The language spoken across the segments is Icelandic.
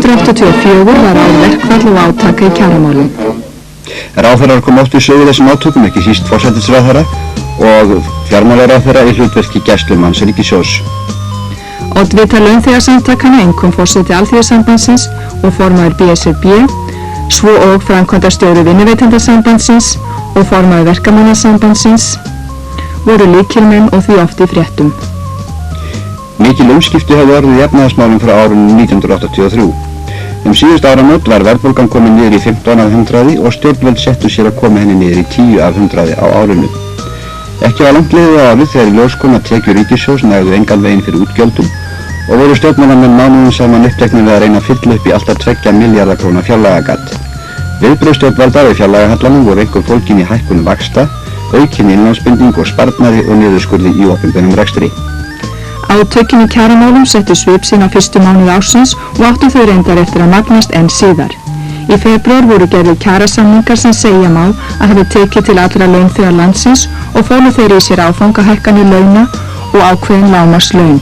1984 var ár verkfall og átaka í kjaramálum. Ráðherrar kom oft við sögu þessum átökum, ekki síst forsætisráðherra og fjármálaráðherra í hlutverki gæslumanns ríkissjóðs. Oddvita launþegasamtakanna, einkum forseti Alþýðusambandsins og formaður BSRB, svo og framkvæmdastjóri Vinnuveitendasambandsins og formaður Verkamannasambandsins voru lykilmenn og því oft í fréttum. Mikil umskipti hafði orðið í efnahagsmálum frá árinu 1983. Síðust áramót var verðbólgan komin niður í 15 af 100 og stjórnvöld settu sér að koma henni niður í 10 af 100 á árinu. Ekki var langt liðið á árið þegar í ljós kom að tekjur ríkissjóðs nægðu engan veginn fyrir útgjöldum og voru stjórnmálamenn mánuðum saman uppteknir við að reyna að fylla upp í alltaf 2 milljarða króna fjárlagagat. Viðbrögð stjórnvalda við fjárlagahallanum voru einkum fólgin í hækkun vaxta, aukin innlánsbinding og sparnaði og niðurskurði í opinberum rekstri. Átökin í kjaramálum settu svip sín á fyrstu mánuði ársins og áttu þau reyndar eftir að magnast enn síðar. Í febrúar voru gerðir kjarasamningar sem segja má að hafi tekið til allra launþega landsins og fólu þeir í sér áfangahækkanir launa og ákveðin lágmarkslaun.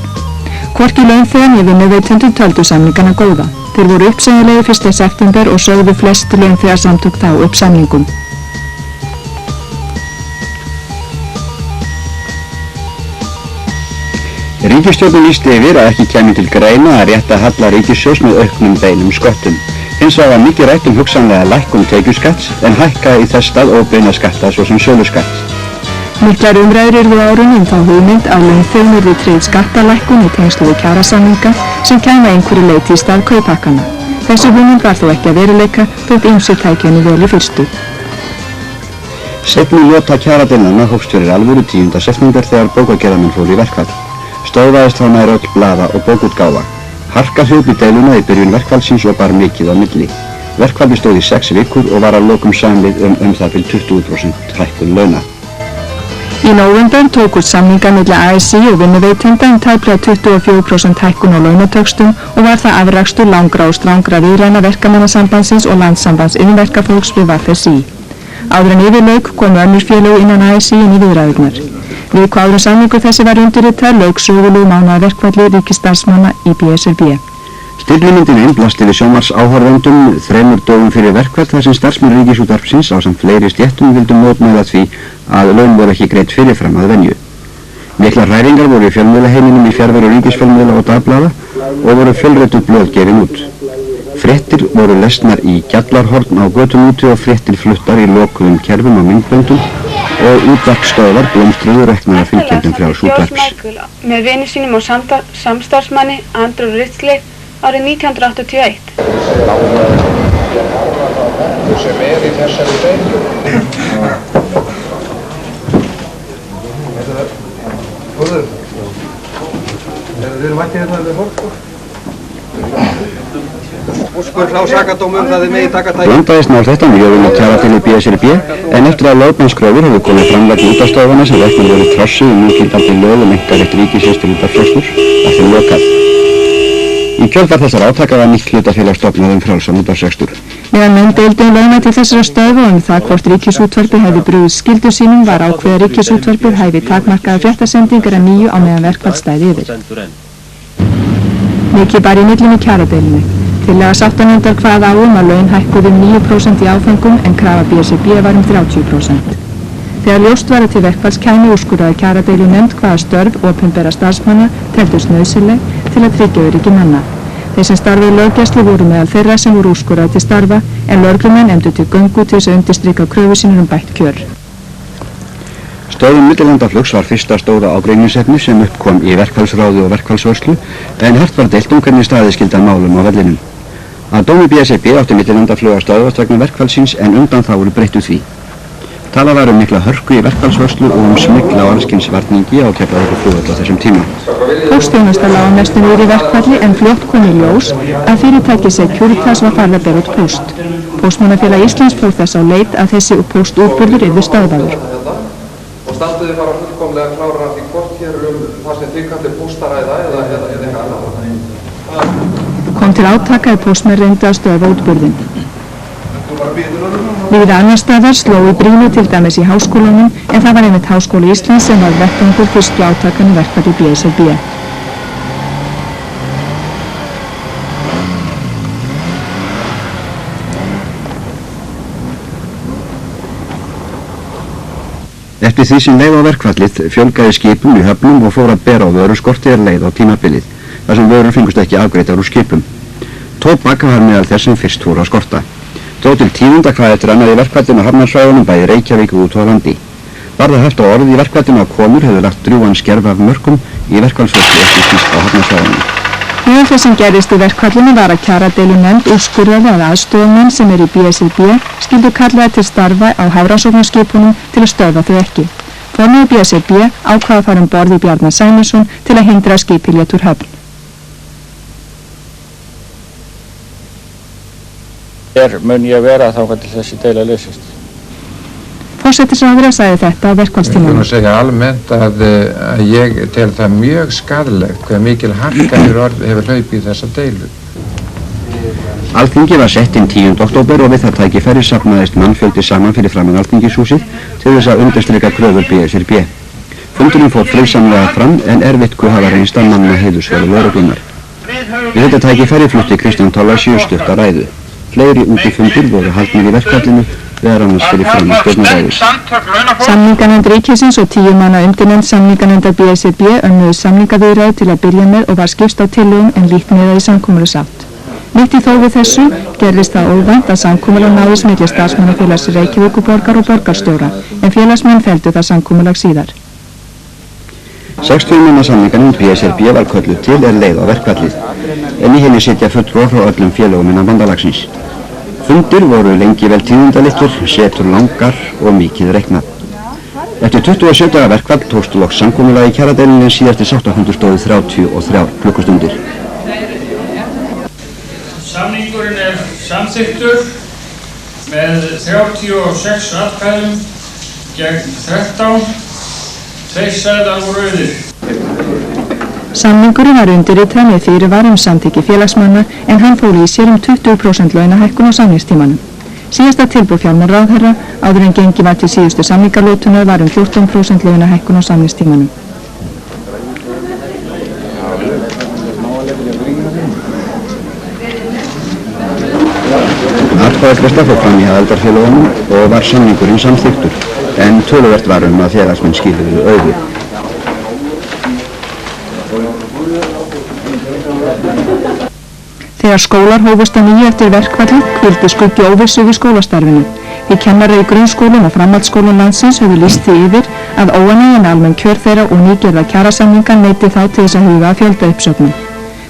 Hvorki launþegar né vinnuveitendur töldu samningana góða. Þeir voru uppsegjanlegir 1. september og sögðu flest launþegasamtök þá upp samningum. Ríkisstjórnin lýsti yfir að ekki kæmi til greina að rétta halla ríkissjóðs með auknum beinum sköttum. Hins vegar var mikið rætt hugsanlega lækkun tekjuskatts en hækkaði í þess stað óbeina skatta svo sem söluskatt. Miklar umræður urðu á árinu þá hugmynd að launþegum yrði tryggð skattalækkun í tengslu við kjarasamninga sem kæmi að einhverju leyti í stað kauphækkana. Þessi hugmynd var þó ekki að veruleika þótt ýmsir tækju henni vel í fyrstu. Seinni lota kjaradeilnanna hófst fyrir alvöru 10. september þegar bókagerðarmenn fóru í verkfall. Stöðvaðist þá nær öll blaða og bókútgáfa. Harka hljóp í deiluna í byrjun verkfallsins og bar mikið á milli. Verkfallið stóð í 6 vikur og var að lokum samið það fyrir 20% hækkun launa. Í nóvember tókust samningar milli ASÍ og vinnuveitenda tæplega 24% hækkun á launatöxtum og var það afrakstur langra og strangra viðræðna Verkamannasambandsins og Landssambands iðnverkafólks við VSÍ. Áður en yfirlauk komu önnur félög innan ASÍ inn í viðræðurnar. Viku áður en samningur þessi var undirritaður lauk sögulegu mánaðarverkfalli ríkisstarfsmanna í BSRB. Stillimyndin blasti við sjónvarpsáhorfendum 3 dögum fyrir verkfall þar sem starfsmenn Ríkisútvarpsins ásamt fleiri stéttum vildu mótmæla því að laun voru ekki greidd fyrirfram að venju. Miklar hræringar voru í fjölmiðlaheiminum í fjarveru ríkisfjölmiðla og dagblaða og voru fjölrituð blöð gefin út. Fréttir voru lesnar í gjallarhorn á götum úti og fréttir fluttar í lokuðum kerfum á myndböndum og útvarpsstöðvar blómstruðu reknar af fylgjendum frjáls útvarps. Með vini sínum og samstarfsmanni Andrew Ridgely árið 1981. Sem í þessari deilu. Þórður, við erum ekki hérna með fólk. Úrskurð frá sakadómum það megi taka tæki. Blandaðist mál þetta mjög á kjaradeilu BSRB en eftir að lögbannskröfur hefur komið fram vegna útvarpsstöðvanna sem reknar voru trossuð núgildandi lög einkarétt ríkisins til útvarpsrekstur að þeim lokað. Í kjölfar þessara átaka var nýtt hlutafélag stofnað frjálsan útvarpsrekstur. Meðan menn deildu launa til þessara stöðva það hvort Ríkisútvarpið hefði brugðið skyldu sínum var ákveðið að Ríkisútvarpið hæfi takmarkaðar fréttasendingar að nýju á meðan verkfall stæði yfir. Mikið bar í millum í kjaradeilunni. Tillaga sáttanefndar kvað á að laun hækkuðu 9% í áföngum en krafa BSRB var 30%. Þegar ljóst var að til verkfalls kæmi úrskurðaði kjaradeilunefnd hvaða störf opinberra starfsmanna teldust nauðsynleg til að tryggja öryggi manna. Þeir sem starfa í löggæslu voru meðal þeirra sem voru úrskurðaði til starfa en lögreglumenn efndu til göngu til þess að undirstrika kröfu sínur bætt kjör. Stöðvun millilandaflugs var fyrsta stóra ágreiningsefni sem uppkom í verkfallsráði og verkfallsvörslu en hart var deilt hvernig staðið skyldi að málum á vellinum. Að dómi BSRB átti millilandaflug að stöðvast vegna verkfallsins en undan þá voru breyttu því. Talað var mikla hörku í verkfallsvörslu og smygl á alls kyns varningi á Keflavíkurflugvelli á þessum tíma. Póstþjónusta lá að mestu niður í verkfalli en fljótt kom í ljós að fyrirtækið Securitas var farið að bera út póst. Póstmannafélag Íslands fór þess á leit að þessi póstútburður yrði stöðvaður. Og standuði fara fullkomlega klárar af því hvort hér það sem þið kallir póstaræða eða eitthvað annað. Kom til átaka að póstmenn reyndu að stöðva útburðinn. Við annar staðar sló í brýnu til dæmis í háskólanum en það var einmitt Háskóli Íslands sem var vettvangur fyrstu átakanum verkfalli BSRB. Eftir því sem leið á verkfallið fjölgaði skipum í höfnum og fór að bera á vöruskorti leið á tímabilið, þar sem vörur fengust ekki afgreiddar úr skipum. Tóbak var meðal þess sem fyrst fór að skorta. Dró til tíðinda hvað eftir annað í verkfallinu á hafnarsvæðunum bæði Reykjavík og út á landi. Var það haft á orði í verkfallinu að konur hefðu lagt drjúgan skerf af mörkum í verkfallsfólki ekki síst á hafnarsvæðunum. Meðal þess sem gerðist í verkfallinu var að kjaradeilunefnd úrskurðaði að aðstoðamenn sem eru í BSRB skyldu kallaði til starfa á hafrannsóknarskipunum til að stöðva þau ekki. Formaður BSRB ákvað að fara um borð í Bjarna Sæmundsson til að hindra að skipið lét úr höfn. Hér mun ég vera þangað til þessi deila leysist. Forsætisráðherra sagði þetta á verkfallstímanum. Ég vil segja almennt að ég tel það mjög skaðlegt hve mikil harka hefur hlaupið í þessa deilu. Alþingi var sett inn 10. október og við það tækifæri safnaðist mannfjöldi saman fyrir framan Alþingishúsið til þess að undirstrika kröfur BSRB. Fundurinn fór friðsamlega fram en erfitt hvað hafa reynst að manna heiðursverðu lögreglunnar. Við þetta tækifæri flutti Kristján Thorlacius stutta ræðu. Fleiri útifundir voru haldnir í verkfallinu, meðal annars fyrir fram stjórnarráðið. Samninganefnd ríkisins og 10 manna undirnefnd samninganefndar BSRB önnuðu samningaviðræður til að byrja með og var skipst á tillögum en lítt miðað í samkomulagsátt. Mitt í þó við þessu gerðist það óvænt að samkomulag náðist milli starfsmannafélags Reykjavíkurborgar og borgarstjóra, en félagsmenn felldu það samkomulag síðar. 60 manna samninganefnd BSRB var kölluð til leið á verkfallið, en í henni sitja fulltrúar frá öllum félögum innan bandalagsins. Fundir voru lengi vel tíðindalitlir, setur langar og mikið reiknað. Eftir 27 daga verkfall tókst loks samkomulag í kjaradeilunni síðasti sáttafundur stóðu 33 klukkustundir. Samningurinn samþykktur með 36 atkvæðum gegn 13, 2 seðlar voru auðir. Samningurinn var undirritað með fyrirvara samþykki félagsmanna en hann fól í sér 20% launahækkun á samningstímanum. Síðasta tilboð fjármálaráðherra áður en gengið var til síðustu samningalótunar var 14% launahækkun á samningstímanum. Atkvæðagreiðsla fór fram í aðildarfélögunum og var samningurinn samþykktur, en töluvert var að félagsmenn skiluðu auðu. Þegar skólar hófust að nýju eftir verkfallið hvíldi skuggi óvissu við skólastarfinu. Því kennarar í grunnskólum og framhaldsskólum landsins höfðu lýst því yfir að óánægjan almenn kjör þeirra og nýgerða kjarasamninga neyti þá til þess að huga að fjöldauppsögnum.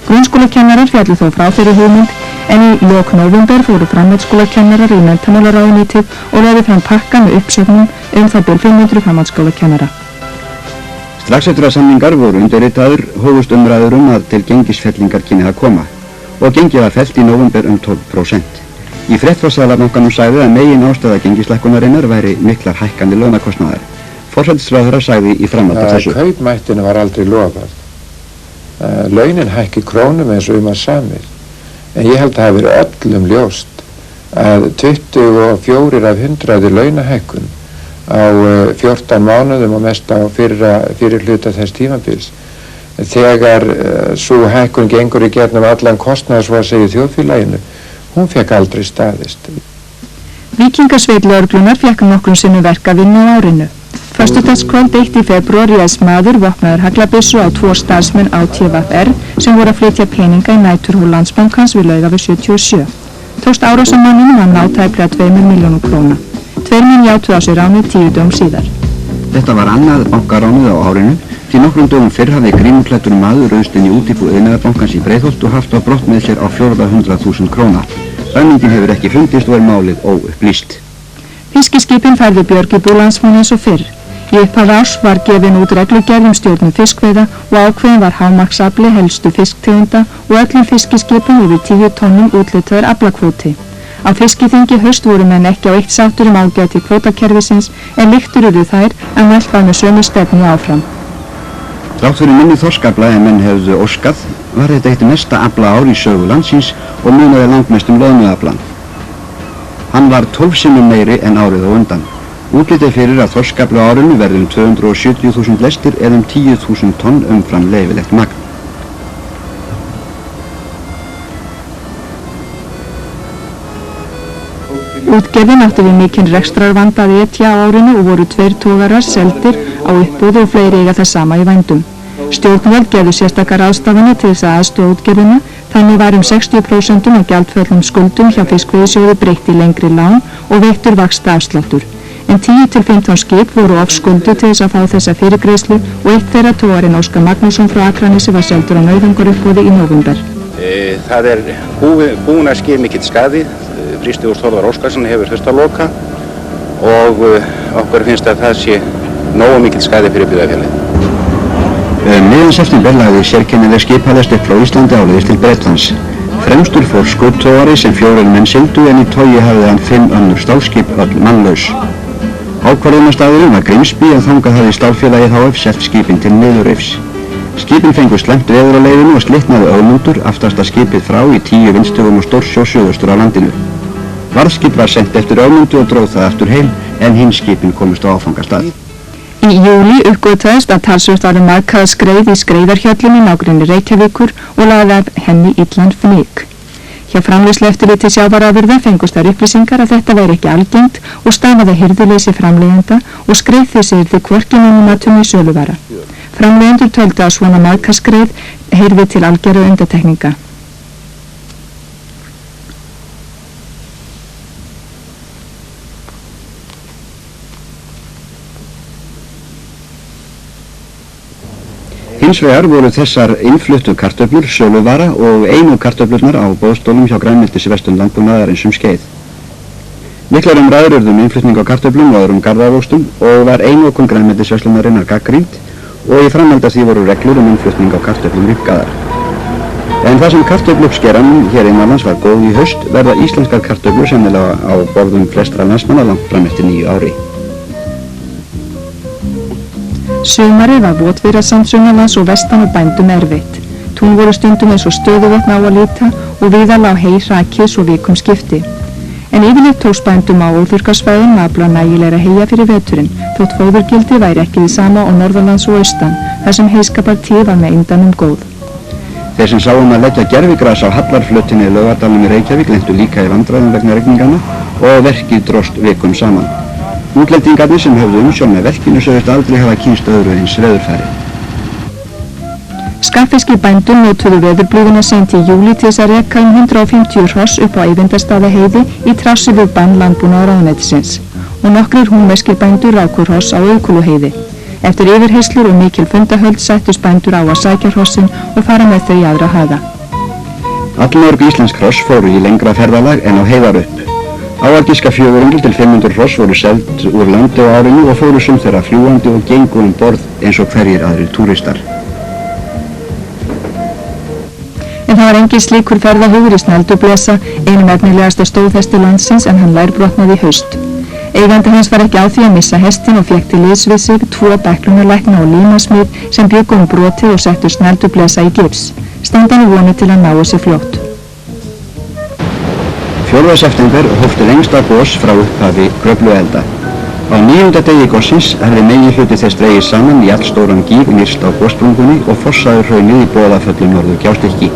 Grunnskólakennarar fjallu þó frá þeirri hugmynd en í lok nóvember fóru framhaldsskólakennarar í menntamálaráðuneytið og lögðu fram pakka með uppsögnum það bil 500 framhaldsskólakennara. Strax eftir að samningar voru undirritaður hófust umræður að til gengisfellingar kynni að koma og gengið var fellt í nóvember 12%. Í frétt frá Seðlabankanum sagði að megin ástæða gengislækkunarinnar væri miklar hækkandi launakostnaðar. Forsætisráðherra sagði í framhaldi af þessu. Kaupmættinu var aldrei lofað. Launin hækki krónum eins og að samið. En ég held að það hafi verið öllum ljóst að 24 af 100 launahækkun á 14 mánuðum og mest á fyrir hluta þess tímabils. Þegar svo hækkun gengur í gegnum allan kostnað svo að segja þjóðfélaginu, hún fekk aldrei staðist. Víkingasveit lögreglunar fekk nokkrum sinnum verkavinnu á árinu. Föstudagskvöld 1. febrúar réðst maður vopnaður haglabyssu á 2 starfsmenn ÁTVR sem voru að flytja peninga í næturhól Landsbankans við Laugaveg 77. Tókst árásamanninum að ná tæplega 2 milljónum króna. 2 menn játuðu á sig ránið 10 dögum síðar. Þetta var annað bankaránið á árinu, því nokkrum dögum fyrr hafði grímuklæddur maður raust inn í útibú Iðnaðarbankans í Breiðholt og haft á brott með sér á 400.000 króna. Ræningin hefur ekki fundist og málið óupplýst. Fiskiskipin færðu björgibú landsmanna eins og fyrr. Í upphafi árs var gefin út reglugerð stjórnun fiskveiða og ákveðin var hámarksafli helstu fisktegunda og öllum fiskiskipum yfir 10 tonnum úthlutaður aflakvóti. Á fiskiþingi haust voru menn ekki á eitt sáttur ágæti kvótakerfisins en lyktur urðu þær að mælt var með sömu stefnu áfram. Þrátt fyrir minni þorskafla en menn hefðu óskað var þetta eitt mesta afla ár í sögu landsins og munaði langmestum loðnuaflan. Hann var 12 sinnum meiri en árið á undan. Útlit fyrir að þorskafli á árinu verði 270.000 lestir eða 10.000 tonn umfram leyfilegt magn. Útgerðin átti við mikinn rekstrarvanda að etja á árinu og voru 2 togarar seldir á uppboði og fleiri eiga það sama í vændum. Stjórnvöld gerðu sérstakar ráðstafanir til þess að aðstoða útgerðina, þannig var 60% af gjaldföllnum skuldum hjá fiskveiðisjóði breytt í lengri lán og veittur vaxtaafsláttur. En 10-15 skip voru ofskulduð til þess að fá þessa fyrirgreiðslu og eitt þeirra togarinn Óskar Magnússon frá Akranesi var seldur á nauðungaruppboði í nóvember. Það búin að ske mikill skaði. Frystihús Þórðar Óskarsson hefur þurft að loka og okkur finnst að það sé nógu mikill skaði fyrir byggðafélagið. Miðjan september lagði sérkennileg skipalest upp frá Íslandi áleiðis til Bretlands. Fremstur fór skúttogari sem 4 menn sigldu en í togi hafði hann 5 önnur stálskip öll mannlaus. Ákvarðunarstaðurinn var Grimsby en þangað hafði Stálfélagið HF selt skipin til niðurrifs. Skipin fengu slæmt veður á leiðinu og slitnaði Ögmundur, aftasta skipið frá í 10 vindstöðum og stórsjó suðaustur á landinu. Varðskip var sent eftir Ögmundu og dróð það aftur heim en hinn skipin komust á áfangastað. Í júli uppgötvaðist að talsvert var markað skreið í Skreiðarhjöllum í nágrenni Reykjavíkur og lagði af henni illan fnyk. Hjá framleiðslueftirliti sjávarafurða fengust þær upplýsingar að þetta væri ekki algengt og stafaði hirðuleysi framleiðenda og skreið þessi yrði hvorki neinum matum í söluvara. Framleiðendur töldu að svona markaskreið heyrði til algerra undantekninga. Hins vegar voru þessar innfluttu kartöflur söluvara og einu kartöflurnar á boðstólum hjá grænmetisverslun landbúnaðarins skeið. Miklar umræður urðu innflutning á kartöflum og öðrum garðavöxtum og var einokun grænmetisverslunarinnar gagnrýnd og í framhaldi af því voru reglur innflutning á kartöflum rýmkaðar. En það sem kartöfluuppskeran hér innanlands var góð í haust verða íslenskar kartöflur sennilega á borðum flestra landsmanna langt fram eftir 9 ári. Sumarið var votviðrasamt sunnanlands og vestan og bændum erfitt. Tún voru stundum eins og stöðuvötn á að líta og víða lá hey hrakið svo vikum skipti. En yfirleitt tókst bændum á óþurrkasvæðum að afla nægilegra heyja fyrir veturinn, þótt fóðurgildi væri ekki því sama á norðanlands og austan, þar sem heyskapartíð var með yndanum góð. Þeir sem sáum að leggja gervigras á Hallarflötinni í Laugardalnum í Reykjavík lentu líka í vandræðum vegna rigningana og verkið dróst vikum saman. Útlendingarnir sem höfðu umsjón með verkinu sögðust aldrei hafa kynst öðru eins veðurfæri. Skagfiskibændur notuðu veðurblíðuna seint í júlí til þess að reka 150 hross upp á Eyvindarstaðaheiði í trássi við bann landbúnaðarráðuneytisins og nokkrir húnverskir bændur ráku hross á Auðkúluheiði. Eftir yfirheyslur og mikil fundahöld sættust bændur á að sækja hrossin og fara með þau í aðra haga. Allmörg íslensk hross fóru í lengra ferðalag en á heiðar upp. Á að giska 400 til 500 hross voru seld úr landi á árinu og fóru sum þeirra fljúgandi og gengu borð eins og hverjir aðrir túristar. En það var engin slíkur ferðahugur í Snældublesa, einum efnilegasta stóðhesti landsins en hann lærbrotnaði í haust. Eigandi hans var ekki á því að missa hestin og fékk til liðs við sig 2 bæklunarlækna og límasmið sem bjuggu brotið og settu Snældublesa í gips. Standan vonir til að ná þessi fljótt. 4. september hófst lengsta gos frá upphafi Kröfluelda. Á 9. degi gossins hefði meginhluti þess dregið saman í allstóran gíg nyrst á gossprungunni og fossaði hraunið í Boðaföllu norður Gjástykki.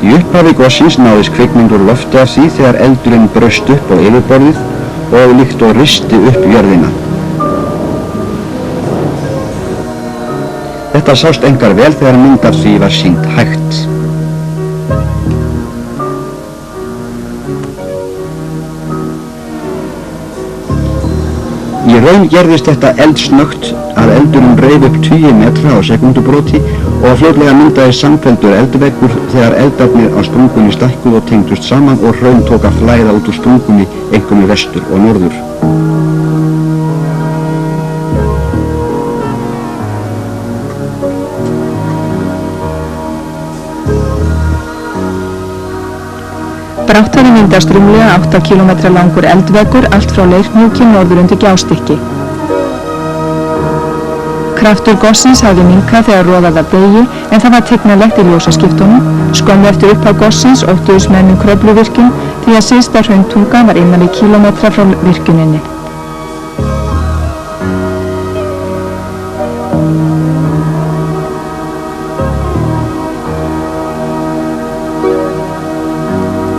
Í upphafi gossins náðist kvikmynd úr lofti af því þegar eldurinn braust upp á yfirborðið og líkt og risti upp jörðina. Þetta sást engar vel þegar mynd af því var sýnd hægt. Í raun gerðist þetta eldsnöggt að eldurinn reif upp 20 metra á sekúndubroti og fljótlega myndaði samfelldur eldveggur þegar eldarnir á sprungunni stækkuðu og tengdust saman og hraun tók að flæða út úr sprungunni einkum í vestur og norður. Brátt hafði myndast rúmlega 8 km langur eldveggur allt frá Leirhnjúki norður undir Gjástykki. Kraftur gossins hafði minnkað þegar roðaði að degi en það var tignarlegt í ljósaskiptunum. Skömmu eftir upphaf gossins óttuðust menn Kröfluvirkjun því að syðsta hrauntunga var innan við kílómetra frá virkjuninni.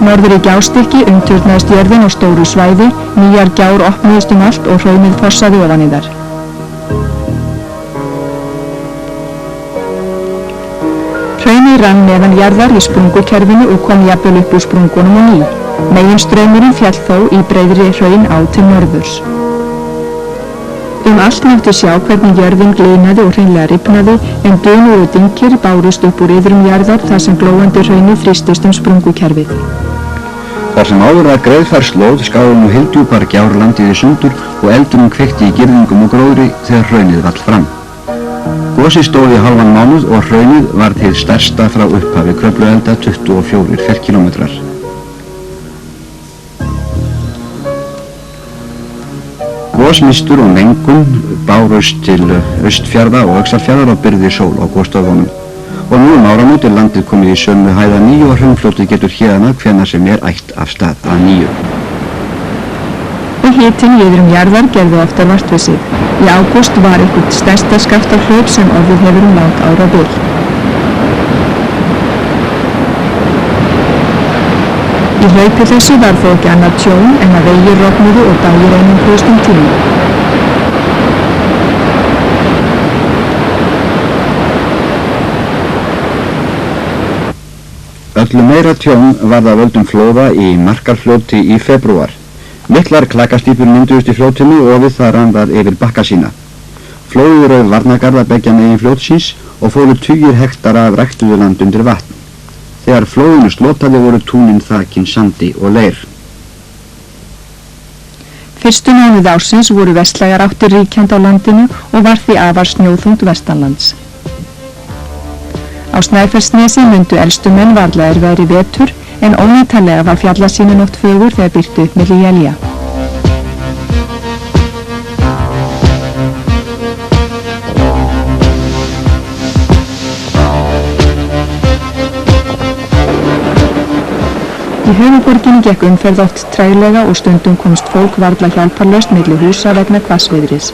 Norður í Gjástykki umturnaðist jörðin á stóru svæði, nýjar gjár opnuðust allt og hraunið fossaði ofan í þær. Hraunið rann neðan jarðar í sprungukerfinu og kom jafnvel upp úr sprungunum á ný. Meginstraumurinn féll þó í breiðri hraun á til norðurs. Allt mátti sjá hvernig jörðin gliðnaði og hreinlega rifnaði en dönuðu dynkir bárust upp úr iðrum jarðar þar sem glóandi hraunið þrýstist sprungukerfið. Þar sem áður var greiðfær slóð skáðu nú hyldjúpar gjár landið í sundur og eldurinn kveikti í girðingum og gróðri þegar hraunið vall fram. Gosið stóð í hálfan mánuð og hraunið varð hið stærsta frá upphafi Kröfluelda 24 ferkílómetrar. Gosmistur og mengun bárust til Austfjarða og Öxarfjarðar og byrði sól á gosstöðvunum. Og nú áramót landið komið í sömu hæð að nýju og hraunfljótið getur héðan hvenær sem ætt af stað að nýju. Og hitinn í iðrum jarðar gerði oftar vart við sig. Í ágúst var eitthvað stærsta skaftarhlaup sem orðið hefur langt árabil. Í hlaupi þessu var þó ekki annað tjón en að vegir rofnuðu og dagir einum tíma. Öllu meira tjón var það völdum flóða í Markarfljóti í febrúar. Miklar klakastýpur mynduðust í fljótinu og við það rann það yfir bakka sína. Flóðið rauf varnargarða beggja megin fljótsins og fóru tugir hektara af ræktuðu land undir vatn. Þegar flóðinu slotaði voru túnin þakin sandi og leir. Fyrstu mánuði ársins voru vestlægar áttir ríkjandi á landinu og var því afar snjóþungt vestanlands. Á Snæfellsnesi mundu elstu menn varla veðri vetur en ónýtanlega var fjallasýnin oft fögur þegar birti upp milli élja. Í höfuðborginni gekk umferð oft treglega og stundum komst fólk varla hjálparlaust milli húsa vegna hvassviðris.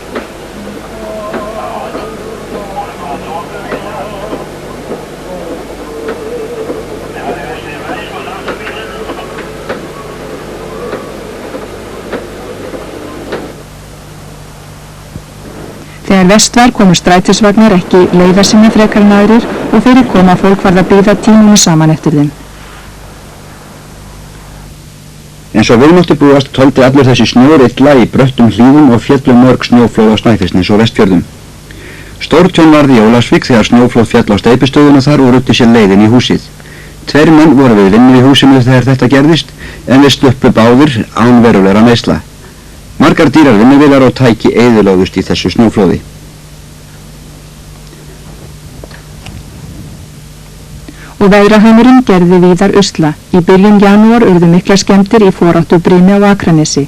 Þegar vest var komu strætisvagnar ekki leiðar sinna frekar en aðrir og fyrir kom að fólk varð að bíða tímunum saman eftir þeim. Eins og við mátti búast tóldi allur þessi snjór illa í bröttum hlíðum og féllu mörg snjóflóð á Snæfellsnesi og Vestfjörðum. Stórtjón varð í Ólafsvík þegar snjóflóð féll á steypistöðuna þar og ruddi sér leiðin í húsið. 2 menn voru við vinnu í húsinu þegar þetta gerðist en við sluppu báðir án verulegra meiðsla. Margar dýrar vinnuvélar og tæki eyðilögðust í þessu snjóflóði. Og veðrahamurinn gerði víðar usla. Í byrjun janúar urðu miklar skemmdir í foráttu Brymi á Akranesi.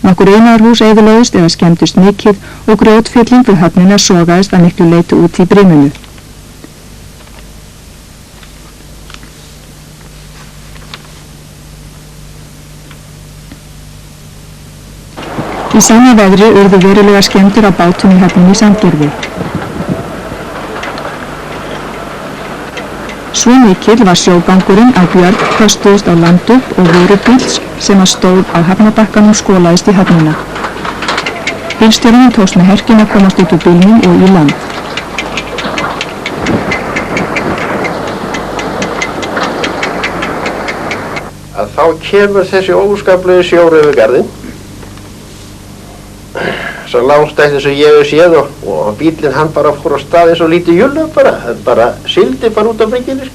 Nokkur iðnaðarhús eyðilögðust eða skemmdust mikið og grjótfylling við höfnina sogaðist að miklu leyti út í briminu. Í sama veðri urðu verulega skemmdir á bátum í höfninni í Sandgerði. Svo mikill var sjógangurinn að björg köstuðust á land upp og vörubíls sem að stóð á hafnabakkanum skolaðist í höfnina. Bílstjórinn tókst með herkinn að komast út úr bílnum og í land. Að þá kemur þessi óskaplega sjór yfir garðinn. Svo langstætt eins og ég hef séð og bílinn hann bara fór á stað eins og lítið júlu bara sildi bara út á bryggjunni.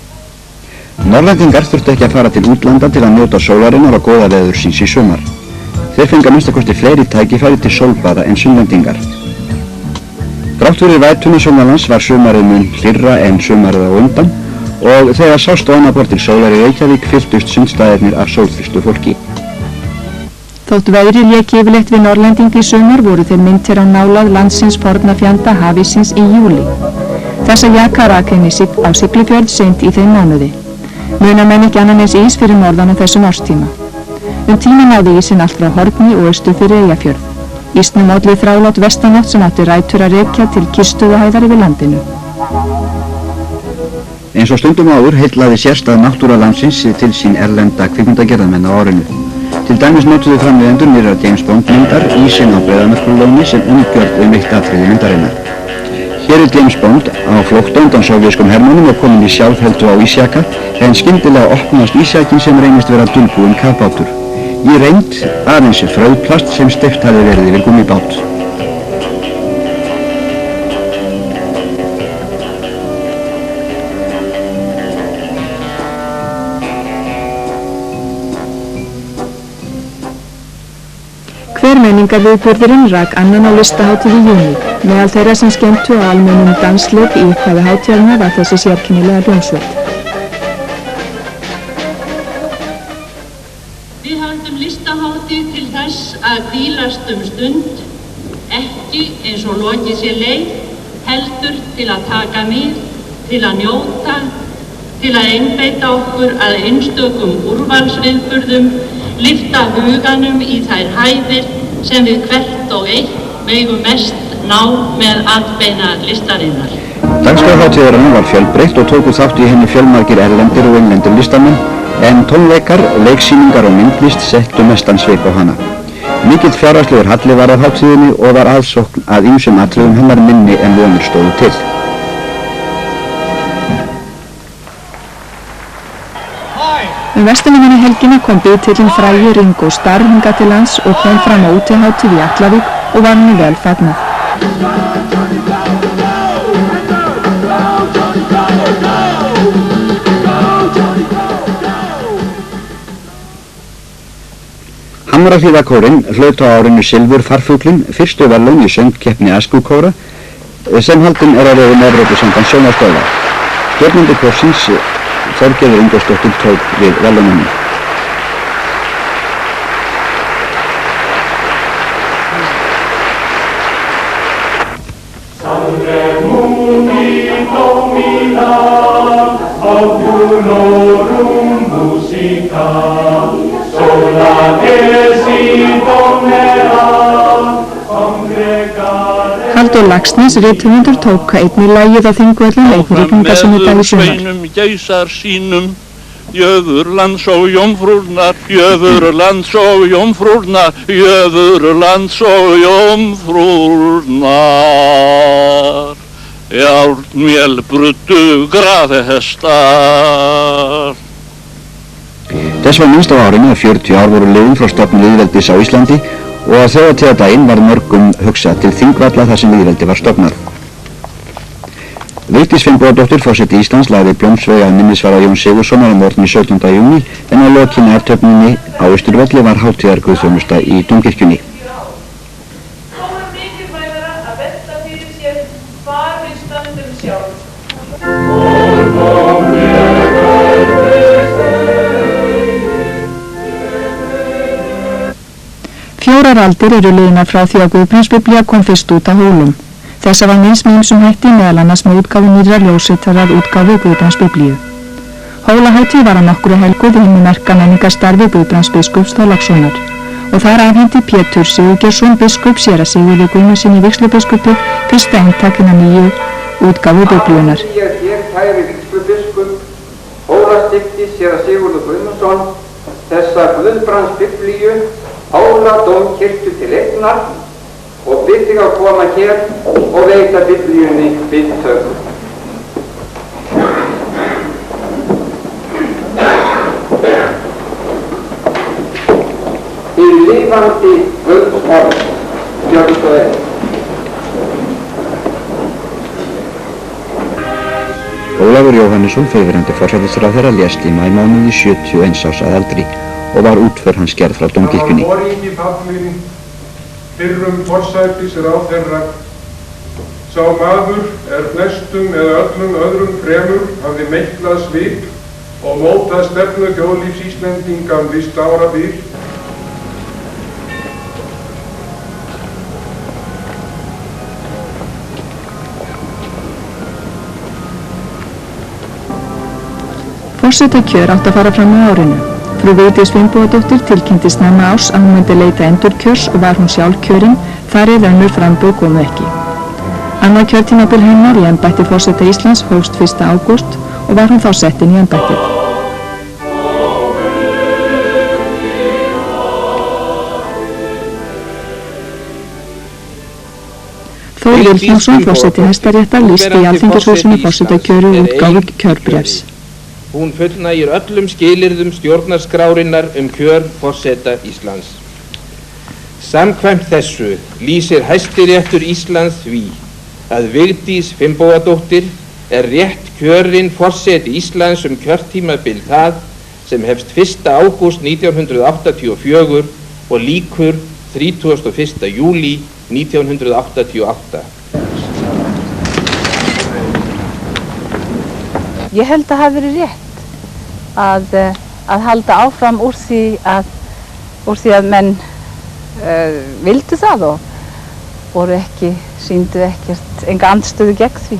Norrlendingar þurftu ekki að fara til útlanda til að njóta sólarinnar og góða veður síns í sumar. Þeir fengu að minnstakosti fleiri tækifæri til sólbaða en sunnlendingar. Þrátt fyrir vætuna sunnanlands var sumarið mun hlýrra en sumarið á undan og þegar sást á annað borð til sólar í Reykjavík fylltust sundstaðirnir af sólþyrstu fólki. Þótt veðrið lék yfirleitt við Norrlending í sumar voru þeir minntir á nálað landsins forna fjanda hafísins í júlí. Þessa jaka rak henni á Siglufjörð seint í þeim mánuði. Muna menn ekki annan eins ís fyrir norðan á þessum árstíma. Tíma náði ísinn allt frá Horni og austur fyrir Eyjafjörð. Ísnum olli þrálát vestanátt sem átti rætur að rekja til Kistuðahæðar yfir landinu. Eins og stundum áður heillaði sérstæð náttúra landsins til sín erlenda kvikmyndagerðarmenn á árinu. Til dæmis notuðu framleiðendur nýrrar James Bond myndar ísinn á Breiðamerkurlóni sem umgjörð eitt atriði myndarinnar. Hér er James Bond á flótta undan sovéskum hermönnum og kominn í sjálfheldu á ísjaka en skyndilega opnast ísjakin sem reynist vera dulbúinn kafbátur. Í reynd aðeins frauðplast sem steypt hafði verið yfir gúmmíbát. Menningarviðburðurinn rak annan á listahátíð í júní. Meðal þeirra sem skemmtu á almennum dansleik í upphafi hátíðarinnar var þessi sérkennilega hljómsveit. Við höldum listahátíð til þess að hvílast stund, ekki eins og lokið sé leið, heldur til að taka mið, til að njóta, til að einbeita okkur að einstökum úrvalsviðburðum, lyfta huganum í þær hæðir sem við hvert og eitt megum mest ná með atbeina listarinnar. Dagskrárhátíðarinnar var fjölbreytt og tóku þátt í henni fjölmargir erlendir og innlendir listamenn, en tónleikar, leiksýningar og myndlist settu mestan svip á hana. Mikill fjárhagslegur halli var af hátíðinni og var aðsókn að ýmsum atriðum hennar minni en vonir stóðu til. Verslunarmannahelgina kom biðtillinn frægi Ringo Starr hingað til lands og kom fram á útihátíð í Atlavík og var henni vel fagnað. Hamrahlíðakórinn hlaut á árinu Silfur farfuglinn, fyrstu verðlaun í söngkeppni Askukóra sem haldin er á vegum Evrópusambands sjónvarpsstöðva. Stjórnandi kórsins Þorgerður Ingólfsdóttir tók við verðlaununum. Halldór Laxness, rithöfundur, tók einnig lagið á Þingvöllum einn rigningarsunnudag í sumar. Geysar sínum, Jöfurlands og jómfrúrnar, Jöfurlands og jómfrúrnar, Jöfurlands og jómfrúrnar. Járnvél bruddu graðhestar. Þess var minnst á árinu að 40 ár voru liðin frá stofnun lýðveldis á Íslandi og að þjóðhátíðardaginn var mörgum hugsað til Þingvalla þar sem lýðveldi var stofnað. Vigdís Finnbogadóttir, forseti Íslands, lagði blómsveig að minnisvarða Jón Sigurðssonar á morgni 17. júní en að lokinni athöfninni á Austurvelli var hátíðarguðþjónusta í Dómkirkjunni. Þó er mikilvægara að velta fyrir sér hvar við stöndum sjálf. Fjórar aldir eru liðnar frá því að Guðbrandsbiblía kom fyrst út á Hólum. Þessa var minnst með ýmsum hætti meðal annars með útgáfu nýrrar ljósritaðrar útgáfu Guðbrandsbiblíu. Hólahátíð var að nokkru helguð hinni merka menningarstarfi Guðbrandsbiskups Þorlákssonar og þar afhendi Pétur Sigurgeirsson biskup séra Sigurði Guðmundssyni vígslubiskupi fyrsta eintakina nýju útgáfu Biblíunnar. Hér kæri vígslubiskup Hólastifti séra Sigurður Guðmundsson þessa Guðbrandsbiblíu Hóla dómkirkju til eignar og bið þig að koma hér og veita biblíunni viðtöku. Í lifandi Guðs orð, gjörðu svo vel. Ólafur Jóhannesson, fyrrverandi forsætisráðherra, lést í maímánuði 71 árs að aldri og var útför hans gerð frá Dómkirkjunni. Það var foringi fallinn, fyrrum forsætisráðherra. Sá maður flestum eða öllum öðrum fremur hafði meiklað svip og mótað stefnu þjóðlífs Íslendinga visst árabil. Forsetakjör átti að fara fram á árinu. Frú Vigdís Finnbogadóttir tilkynnti snemma árs að hún myndi leita endurkjörs og var hún sjálf kjörinn, þar eða önnur framboð komu ekki. Annað kjörtímabil hennar í embætti forseta Íslands hófst 1. ágúst og var hún þá sett inn í embættið. Þór Vilhjálmsson, forseti Hæstaréttar, lýsti í Alþingishúsinu forsetakjöri útgáfu kjörbréfs. Hún fullnægir öllum skilyrðum stjórnarskrárinnar kjör forseta Íslands. Samkvæmt þessu lýsir Hæstiréttur Íslands því að Vigdís Finnbogadóttir rétt kjörin forseti Íslands kjörtímabil það sem hefst 1. ágúst 1984 og lýkur 31. júlí 1988. Ég held að hafi verið rétt að halda áfram úr því að menn vildu það og voru sýndu enga andstöðu gegn því.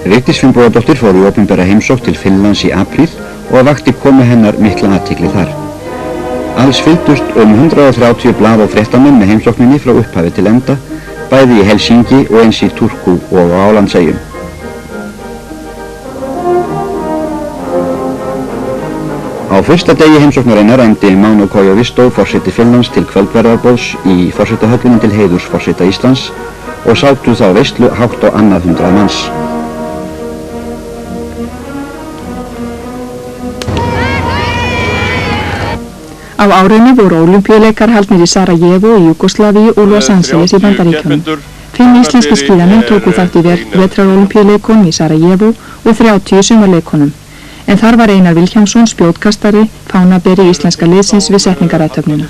Vigdís Finnbogadóttir fór í opinbera heimsókn til Finnlands í apríl og vakti komu hennar mikla athygli þar. Alls fylgdust 130 blað og fréttamenn með heimsókninni frá upphafi til enda, bæði í Helsingi og eins í Turku og á Álandseyjum. Á fyrsta degi heimsóknarinnar rændi Mauno Koivisto, forseti Finnlands, til kvöldverðarboðs í forsetahöllinni til heiðurs forseta Íslands og sátu þá veislu hátt á annað 100 manns. Á árinu voru ólympíuleikar haldnir í Sarajevo í Júgóslavíu og Los Angeles í Bandaríkjunum. 5 íslenski skíðamenn tóku þátt í vetrarólympíuleikunum í Sarajevo og 30 sumarleikunum. En þar var Einar Vilhjálmsson, spjótkastari, fánaberi íslenska liðsins við setningarathöfnina.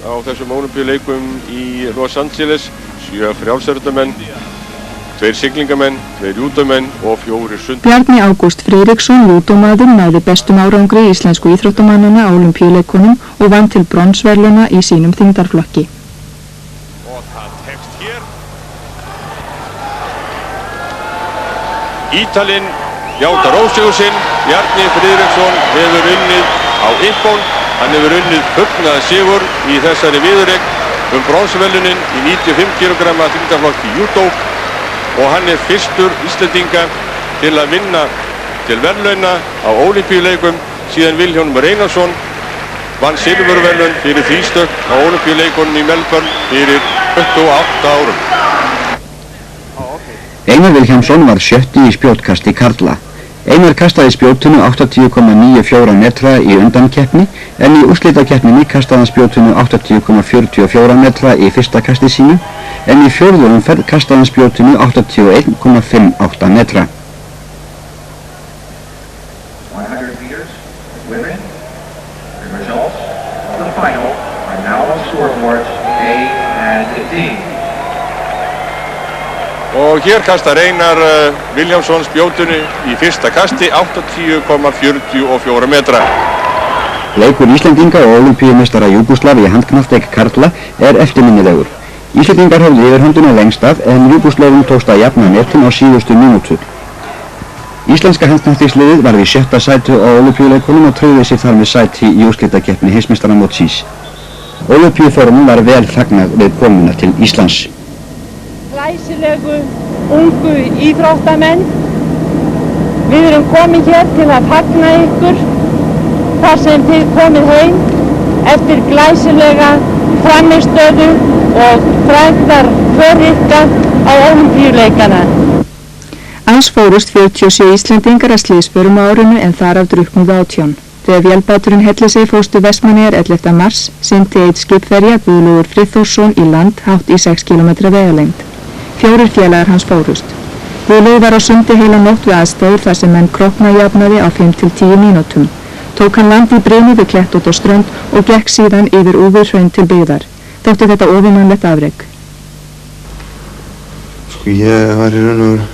Á þessum ólympíuleikum í Los Angeles 7 frjálsaröldamenn, 2 siglingamenn, 2 júdómenn og 4 sund. Bjarni Ágúst Friðriksson, júdómaður, náði bestum árangri íslensku íþróttamannanna á ólympíuleikunum og vann til bronsverðlauna í sínum þyngdarflokki. Og það tekst hér. Ítalinn játar ósigur sinn. Bjarni Friðriksson hefur unnið á Ippon. Hann hefur unnið hugnaða sigur í þessari viðureign bronsverðlaunin í 95 kg þyngdarflokki júdó og hann fyrstur Íslendinga til að vinna til verðlauna á ólympíuleikum síðan Vilhjálmur Einarsson vann silfurverðlaun fyrir þrístök á ólympíuleikunum í Melbourne fyrir 28 árum. Einar Vilhjálmsson var 7. í spjótkasti karla. Einar kastaði spjótinu 80,94 metra í undankeppni en í úrslitakeppninni kastaði hann spjótinu 80,44 metra í fyrsta kasti sínu en í fjórðu umferð kastaði hann spjótinu 81,58 metra. 100 meters, women, the results of the final are now on scoreboards A and D. Og hér kastar Einar Vilhjálmsson spjótinu í fyrsta kasti 80,44 metra. Leikur Íslendinga og ólympíumeistara Júgóslavíu í handknattleik karla eftirminnilegur. Íslendingar höfðu yfirhöndina lengst af en Júgóslavum tókst að jafna metin á síðustu mínútu. Íslenska handknattleiksliðið var í 6. sæti á ólympíuleikunum og tryggði sig þar með sæti í úrslitakeppni heimsmeistaramótsins. Ólympíuformum var vel fagnað við komuna til Íslands. Glæsilegu, ungu íþróttamenn, við erum komin hér til að fagna ykkur þar sem þið komið heim eftir glæsilega frammistöðu og frægðar för ykkar á ólympíuleikana. Alls fórust 47 Íslendingar að slysförum á árinu en þar af drukknuðu 18. Þegar vélbáturinn Hellishey fórstu Vestmannaeyjar 11. mars synti einn skipverja Guðlaugur Friðþórsson í land hátt í 6 km vegalengd. 4 félagar hans fórust. Guðlaugur var á sundi heila nótt við aðstæður þar sem menn króknajafnaði á 5-10 mínútum. Tók hann land í brimi við klett út á strönd og gekk síðan yfir Úfurhraun til byggðar. Þótti þetta óvinnanlegt afrek. Sko ég var í raun og veru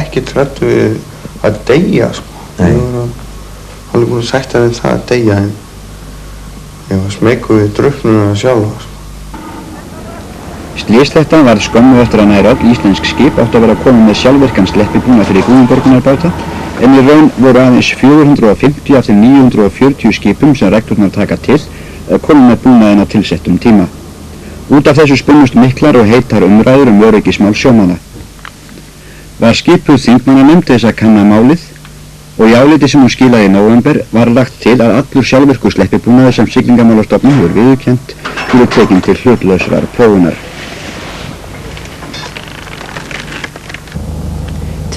ekki hræddur við að deyja sko. Nei. Ég var alveg búinn að sætta við það að deyja en ég var smeykur við drukknuna sjálfa sko. Slysþættan var skömmu eftir að nær öll íslensk skip átt að vera komið með sjálfvirkan sleppibúna fyrir Guðmundborgunarbáta en í raun voru aðeins 450 af þeim 940 skipum sem rektornar taka til komið með búnaðinn á tilsettum tíma. Út af þessu spunnust miklar og heitar umræður öryggismál sjómanna. var skipuð þingmannanefnd til þess að kanna málið og í áliti sem hún skilaði í nóvember var lagt til að allur sjálfvirkur sleppibúnaður sem Siglingamálastofnun hefur viðurkennt skuli tekinn til hlutlausrar prófunar.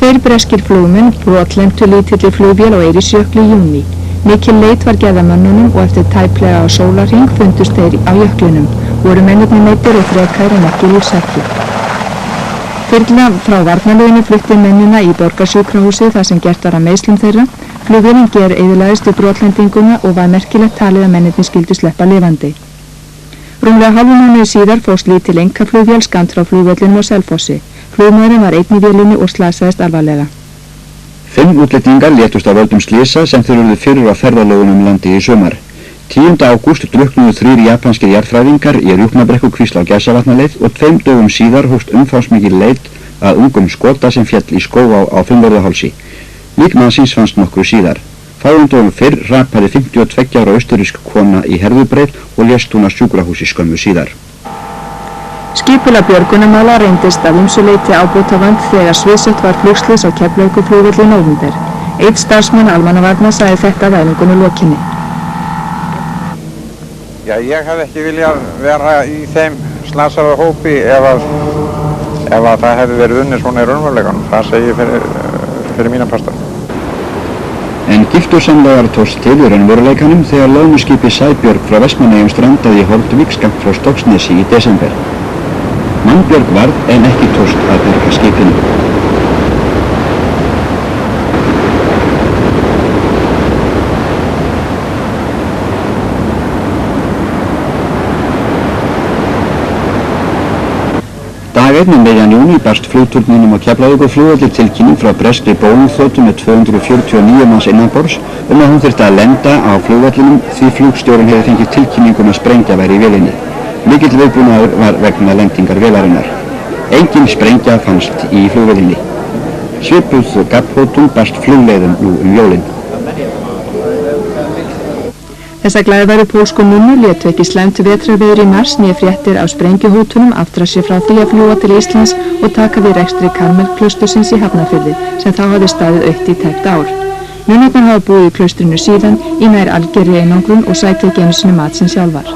Tveir breskir flugmenn brotlentu lítilli flugvél á Eiríksjökli í júní. Mikil leit var gerð að mönnunum og eftir tæplega á sólarhring fundust þeir á jöklinum. Voru mennirnir meiddir og þrekaðir en ekki lífshættu. Þyrla frá varnarliðinu flutti mennina í borgarsjúkrahúsið þar sem gert var að meiðslum þeirra. Flugvélin eyðilagðist við brotlendinguna og var merkilegt talið að mennirnir skyldu sleppa lifandi. Rúmlega hálfum mánuði síðar fórst lítil einkaflugvél skammt frá flugvellinum á Selfossi. Flugmaðurinn var einn í vélinni og slasaðist alvarlega. 5 útlendingar létust af völdum slysa sem þeir urðu fyrir á ferðalögunum landi í sumar. 10. ágúst drukknuðu 3 japanskir jarðfræðingar í Rjúpnabrekkukvísl á Gæsavatnaleið og 2 dögum síðar hófst umfangsmikil leit að ungum Skota sem féll í skóg á Fimmvörðuhálsi. Lík mannsins fannst nokkru síðar. Fáum dögum fyrr hrapaði 52 ára austurrísk kona í Herðubreið og lést hún á sjúkrahúsi skömmu síðar. Skipulag björgunarmála reyndist að ýmsu leyti ábótavant þegar sviðsett var flugslys á Keflavíkurflugvelli í nóvember. Einn starfsmann almannavarna sagði þetta að æfingunni lokinni. Já, ég hef ekki viljað vera í þeim slasaða hópi ef að það hefði verið unnið svona í raunveruleikanum. Það segi fyrir mína parta. En giftursamlegar tókst til í raunveruleikanum þegar loðnuskipið Sæbjörg frá Vestmannaeyjum strandaði í Holdvík skammt frá Stokksnesi í desember. Mannbjörg varð en ekki tókst að bjarga skipinu. Dag 1. miðjan júní barst flugturninum á Keflavíkurflugvelli tilkynning frá breskri Boeing-þotu með 249 manns innanborðs að hún þyrfti að lenda á flugvellinum því flugstjórinn hefði fengið tilkynningum að sprengja væri í vélinni. Mikill viðbúnaður var vegna lendingar vélarinnar. Engin sprengja fannst í flugvellinni. Svipuð gabbhótun barst flugleiðum nú jólin. Þessa glæðværu pólsku nunnur létu ekki slæmt vetrarveður í mars né fréttir af sprengjuhótunum aftra sér frá því að fljúga til Íslands og taka við rekstri Karmelklausturins í Hafnarfirði sem þá hafði staðið autt í tæpt ár. Nunnarnar hafa búið í klaustrinu síðan í nær algerri einangrun og sæti ekki einu sinni mat sem sjálfar.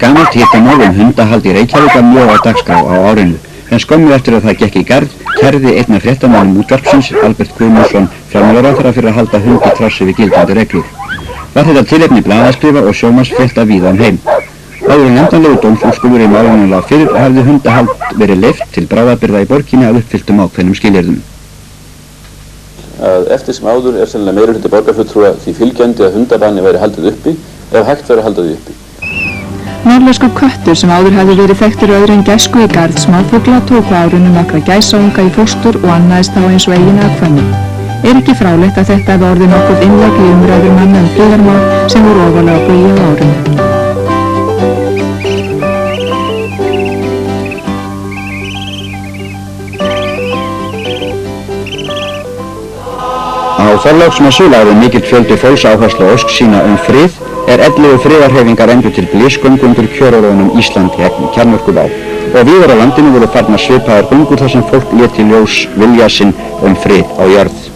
Gamalt hitamál hundahald í Reykjavík var mjög á dagskrá á árinu, en skömmu eftir að það gekk í garð kærði einn af fréttamönnum útvarpsins, Albert Guðmundsson, fjármálaráðherra fyrir að halda hund í trássi við gildandi reglur. Var þetta tilefni blaðaskrifa og sjónvarpsfrétta víða víða heim. Áður en endanlegu dómsúrskurður í málinu lá fyrir hafði hundahald verið leyft til bráðabirgða í borginni að uppfylltum ákveðnum skilyrðum. Eftir sem áður sennilega meirihluti borgarfulltrúa því fylgjandi að hundabanni væri haldið uppi ef hægt væri að halda því uppi. Norðlenskur köttur sem áður hefði verið þekktur öðru en gæsku í garð smáfugla tók á árinu nokkra gæsaunga í fóstur og annaðist þá eins og eigin afkvæmi. Ekki fráleitt að þetta hefði orðið nokkuð innlegg í umræður manna friðarmál sem voru ofarlega á baugi á árinu. Á Þorláksmessu lagði mikill fjöldi fólks áherslu á ósk sína frið 11 friðarhreyfingar efndu til blísgöngu undir kjörorðunum Ísland gegn kjarnorkuvá og víðar á landinu voru farnar svipaðar göngur þar sem fólk lét í ljós vilja sinn frið á jörð.